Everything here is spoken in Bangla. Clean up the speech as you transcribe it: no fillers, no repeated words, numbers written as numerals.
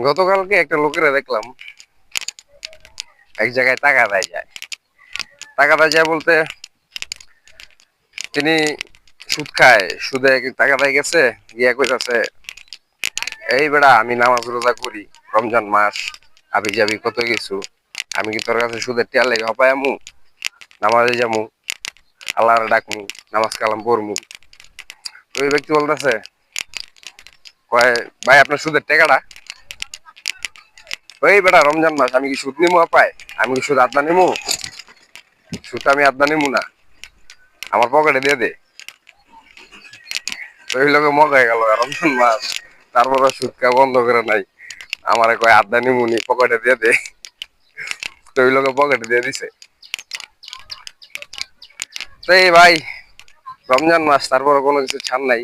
গতকালকে একটা লোকেরা দেখলাম এক জায়গায় টাকা দেয় যায়। টাকা দেয় যায় বলতে তিনি সুদ খায়, সুদে টাকা দেয় গেছে, গিয়া কইতাছে এই বেড়া আমি নামাজ রোজা করি, রমজান মাস আবি যাবি কত কিছু, আমি কি তোর কাছে সুদের টিয়া লেগে হপায়ামু, নামাজে যামু, আল্লাহর ডাকমু, নামাজ কালাম পড়মু। তো ওই ব্যক্তি বলতেছে, কয় ভাই আপনার সুদের টাকাটা, ওই বেটা রমজান মাস আমি কি সুদ নিমু পাই, আমি কি সুদ আদনা নিমু, সুদ আমি আদনা নিমু না, আমার পকেটে দিয়ে দে। তো ওই লোকে মজা হয়ে গেল, রমজান মাস তারপরে সুদ খাওয়া বন্ধ করে নাই, আমার কয় আদনা নিমুনি পকেটে দিয়ে দে। তো ওই লোকে পকেটে দিয়ে দিছে। তো এই ভাই রমজান মাস তারপরে কোনো কিছু ছাড় নাই।